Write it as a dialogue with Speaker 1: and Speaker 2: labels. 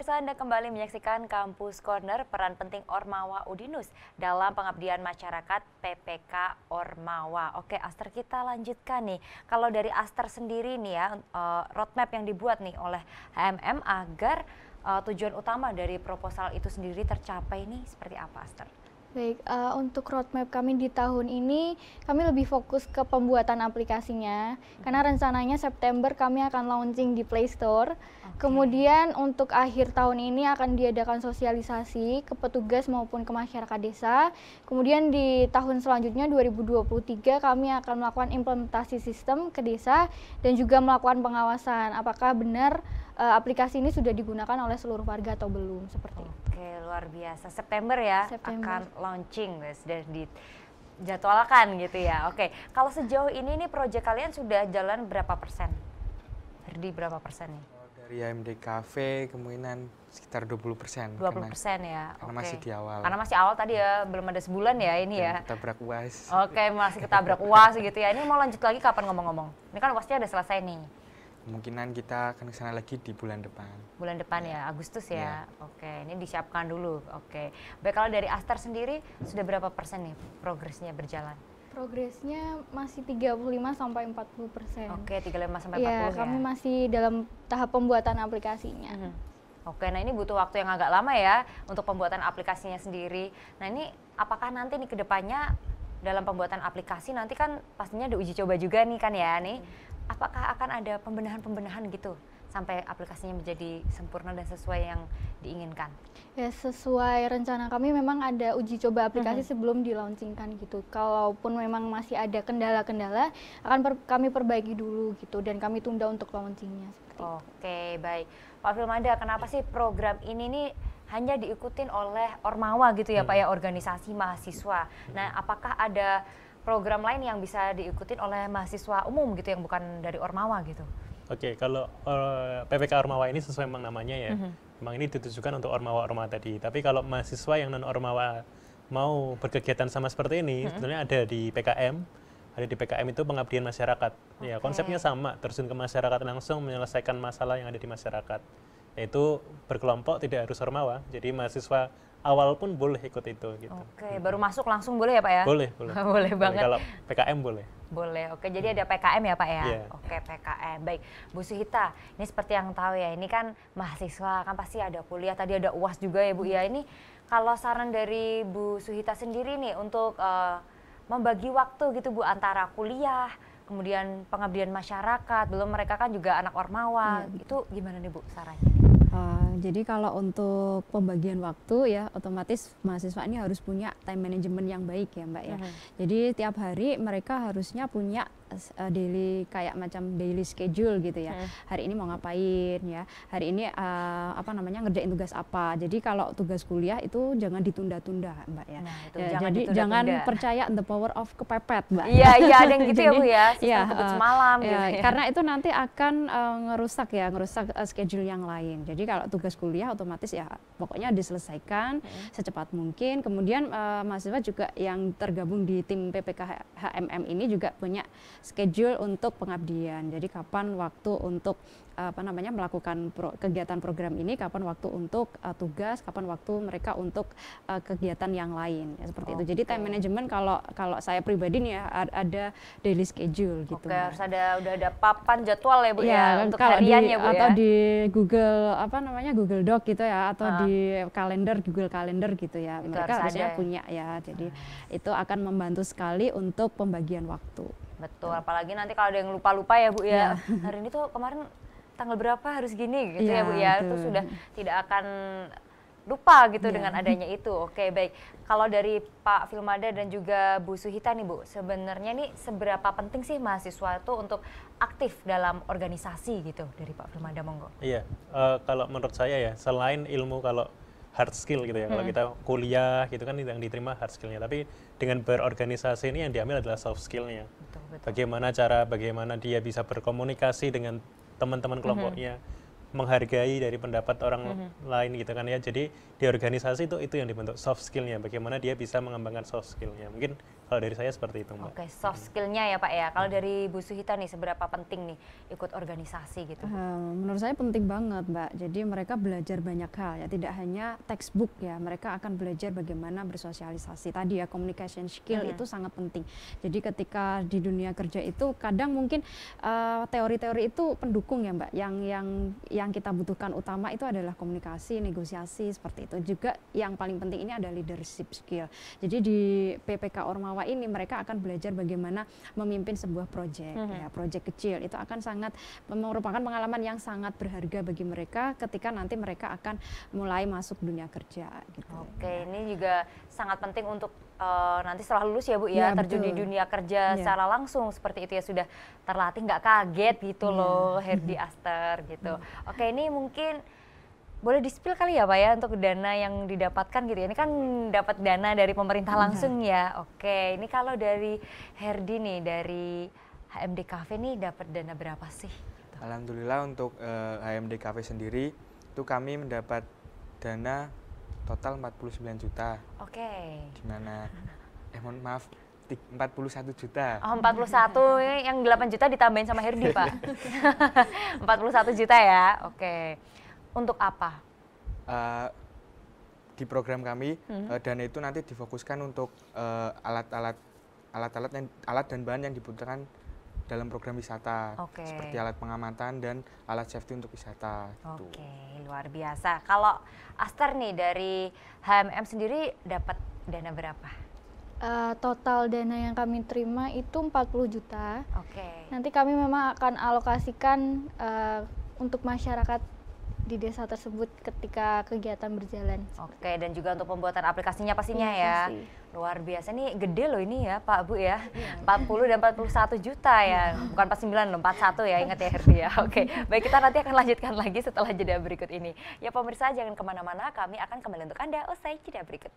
Speaker 1: Pemirsa, Anda kembali menyaksikan Kampus Corner, peran penting Ormawa Udinus dalam pengabdian masyarakat PPK Ormawa. Oke, Aster, kita lanjutkan nih. Kalau dari Aster sendiri nih ya, roadmap yang dibuat nih oleh HMM agar tujuan utama dari proposal itu sendiri tercapai nih seperti apa, Aster?
Speaker 2: Baik, untuk roadmap kami di tahun ini, kami lebih fokus ke pembuatan aplikasinya, karena rencananya September kami akan launching di Play Store. Kemudian untuk akhir tahun ini akan diadakan sosialisasi ke petugas maupun ke masyarakat desa. Kemudian di tahun selanjutnya 2023 kami akan melakukan implementasi sistem ke desa dan juga melakukan pengawasan apakah benar aplikasi ini sudah digunakan oleh seluruh warga atau belum, seperti itu.
Speaker 1: Oke, luar biasa. September ya,
Speaker 2: September.
Speaker 1: akan launching, sudah dijadwalkan gitu ya. Oke, kalau sejauh ini nih proyek kalian sudah jalan berapa persen? Herdi, berapa persen nih?
Speaker 3: Dari AMD Cafe kemungkinan sekitar 20%.
Speaker 1: 20% ya.
Speaker 3: Karena masih di awal.
Speaker 1: Karena masih awal tadi ya, belum ada sebulan ya ini ya.
Speaker 3: Ketabrak UAS.
Speaker 1: Oke, masih ketabrak UAS gitu ya. Ini mau lanjut lagi kapan ngomong-ngomong? Ini kan UASnya udah selesai nih.
Speaker 3: Kemungkinan kita akan kesana lagi di bulan depan.
Speaker 1: Bulan depan ya, Agustus ya.
Speaker 3: Ya.
Speaker 1: Oke, ini disiapkan dulu. Oke. Baik, kalau dari Aster sendiri sudah berapa persen nih progresnya berjalan?
Speaker 2: Progresnya masih 35-40%.
Speaker 1: Oke, 35-40
Speaker 2: ya.
Speaker 1: ya.
Speaker 2: Kami masih dalam tahap pembuatan aplikasinya.
Speaker 1: Oke, nah ini butuh waktu yang agak lama ya untuk pembuatan aplikasinya sendiri. Nah ini apakah nanti nih ke depannya dalam pembuatan aplikasi nanti kan pastinya ada uji coba juga nih kan ya nih. Apakah akan ada pembenahan-pembenahan gitu sampai aplikasinya menjadi sempurna dan sesuai yang diinginkan?
Speaker 2: Ya, sesuai rencana kami memang ada uji coba aplikasi sebelum di-launchingkan gitu. Kalaupun memang masih ada kendala-kendala, akan kami perbaiki dulu gitu dan kami tunda untuk launchingnya.
Speaker 1: Oke, baik. Pak Filmada, kenapa sih program ini nih hanya diikutin oleh Ormawa gitu ya Pak ya, organisasi mahasiswa. Nah, apakah ada program lain yang bisa diikutin oleh mahasiswa umum gitu yang bukan dari Ormawa gitu?
Speaker 4: Oke, kalau PPK Ormawa ini sesuai memang namanya ya, memang ini ditujukan untuk Ormawa-Ormawa tadi. Tapi kalau mahasiswa yang non-Ormawa mau berkegiatan sama seperti ini, sebetulnya ada di PKM. Ada di PKM itu pengabdian masyarakat. Ya, konsepnya sama, terjun ke masyarakat langsung menyelesaikan masalah yang ada di masyarakat. Yaitu berkelompok, tidak harus Ormawa. Jadi mahasiswa awal pun boleh ikut itu gitu.
Speaker 1: Oke, baru masuk langsung boleh ya Pak ya?
Speaker 4: Boleh, boleh.
Speaker 1: Boleh banget.
Speaker 4: Kalau PKM boleh.
Speaker 1: Boleh, oke. Jadi ada PKM ya Pak ya?
Speaker 4: Yeah.
Speaker 1: Oke, PKM. Baik, Bu Suhita, ini seperti yang tahu ya, ini kan mahasiswa, kan pasti ada kuliah, tadi ada UAS juga ya Bu ya. Ini kalau saran dari Bu Suhita sendiri nih untuk membagi waktu gitu Bu antara kuliah, kemudian pengabdian masyarakat, belum mereka kan juga anak Ormawa, itu gimana nih Bu sarannya?
Speaker 5: Jadi kalau untuk pembagian waktu ya otomatis mahasiswa ini harus punya time management yang baik ya Mbak ya. Jadi tiap hari mereka harusnya punya daily kayak macam daily schedule gitu ya. Hari ini mau ngapain ya. Hari ini ngerjain tugas apa. Jadi kalau tugas kuliah itu jangan ditunda-tunda Mbak ya.
Speaker 1: Nah, itu
Speaker 5: Ya,
Speaker 1: jangan
Speaker 5: jadi
Speaker 1: ditunda-tunda.
Speaker 5: jangan percaya the power of kepepet Mbak.
Speaker 1: Iya, iya ada yang gitu ya Bu ya, sistem
Speaker 5: Iya,
Speaker 1: kebut semalam gitu ya.
Speaker 5: karena itu nanti akan ngerusak schedule yang lain. Jadi kalau tugas kuliah otomatis ya pokoknya diselesaikan secepat mungkin. Kemudian mahasiswa juga yang tergabung di tim PPK HMM ini juga punya schedule untuk pengabdian. Jadi kapan waktu untuk melakukan kegiatan program ini, kapan waktu untuk tugas, kapan waktu mereka untuk kegiatan yang lain ya, seperti itu. Jadi time management kalau saya pribadi nih ya ada daily schedule gitu.
Speaker 1: Oke, harus udah ada papan jadwal ya Bu
Speaker 5: ya,
Speaker 1: ya untuk
Speaker 5: kalau
Speaker 1: harian
Speaker 5: di,
Speaker 1: ya Bu
Speaker 5: atau
Speaker 1: ya.
Speaker 5: di Google Doc gitu ya, atau di Google Calendar gitu ya.
Speaker 1: Itu
Speaker 5: Mereka
Speaker 1: harus
Speaker 5: harusnya
Speaker 1: ada.
Speaker 5: punya ya. Jadi itu akan membantu sekali untuk pembagian waktu.
Speaker 1: Betul, apalagi nanti kalau ada yang lupa-lupa ya Bu ya. Hari ini tuh kemarin tanggal berapa harus gini gitu ya Bu ya. Itu sudah tidak akan lupa gitu dengan adanya itu. Oke, baik. Kalau dari Pak Filmada dan juga Bu Suhita nih Bu, sebenarnya nih seberapa penting sih mahasiswa itu untuk aktif dalam organisasi gitu dari Pak Filmada, monggo.
Speaker 4: Iya, kalau menurut saya ya, selain ilmu kalau hard skill gitu ya, kalau kita kuliah gitu kan yang diterima hard skillnya, tapi dengan berorganisasi ini yang diambil adalah soft skillnya. Bagaimana dia bisa berkomunikasi dengan teman-teman kelompoknya, menghargai dari pendapat orang lain gitu kan ya. Jadi di organisasi itu yang dibentuk soft skillnya, bagaimana dia bisa mengembangkan soft skillnya. Mungkin Kalau dari saya seperti itu, Mbak.
Speaker 1: Oke, soft skill-nya ya Pak ya. Kalau dari Bu Suhita nih, seberapa penting nih ikut organisasi gitu?
Speaker 5: Menurut saya penting banget, Mbak. Jadi mereka belajar banyak hal ya, tidak hanya textbook ya. Mereka akan belajar bagaimana bersosialisasi. Tadi ya, communication skill itu sangat penting. Jadi ketika di dunia kerja itu kadang mungkin teori-teori itu pendukung ya, Mbak. Yang kita butuhkan utama itu adalah komunikasi, negosiasi seperti itu. Juga yang paling penting ini ada leadership skill. Jadi di PPK Ormawa ini mereka akan belajar bagaimana memimpin sebuah proyek, ya, proyek kecil. Itu akan sangat merupakan pengalaman yang sangat berharga bagi mereka ketika nanti mereka akan mulai masuk dunia kerja. Gitu.
Speaker 1: Oke, ini juga sangat penting untuk nanti setelah lulus ya Bu ya, terjun di dunia kerja secara langsung seperti itu ya, sudah terlatih, nggak kaget gitu loh Herdi Aster gitu. Oke, ini mungkin boleh di-spill kali ya Pak ya untuk dana yang didapatkan gitu ya. Ini kan dapat dana dari pemerintah langsung ya. Oke, ini kalau dari Herdi nih, dari HMD Cafe nih dapat dana berapa sih?
Speaker 3: Alhamdulillah untuk HMD Cafe sendiri itu kami mendapat dana total 49 juta.
Speaker 1: Oke.
Speaker 3: Dimana, mohon maaf, 41 juta.
Speaker 1: Oh, 41, yang 8 juta ditambahin sama Herdi Pak. 41 juta ya, oke. Untuk apa?
Speaker 3: Di program kami, dana itu nanti difokuskan untuk alat dan bahan yang dibutuhkan dalam program wisata, seperti alat pengamatan dan alat safety untuk wisata.
Speaker 1: Oke, luar biasa. Kalau Aster nih dari HMM sendiri dapat dana berapa?
Speaker 2: Total dana yang kami terima itu 40 juta.
Speaker 1: Oke.
Speaker 2: Nanti kami memang akan alokasikan untuk masyarakat di desa tersebut ketika kegiatan berjalan.
Speaker 1: Oke, dan juga untuk pembuatan aplikasinya pastinya ya. Luar biasa, nih gede loh ini ya Pak Bu ya. 40 dan 41 juta ya. Bukan 49 loh, 41 ya, ingat ya Herdi ya. Oke, baik, kita nanti akan lanjutkan lagi setelah jeda berikut ini. Ya pemirsa, jangan kemana-mana, kami akan kembali untuk Anda usai jeda berikut.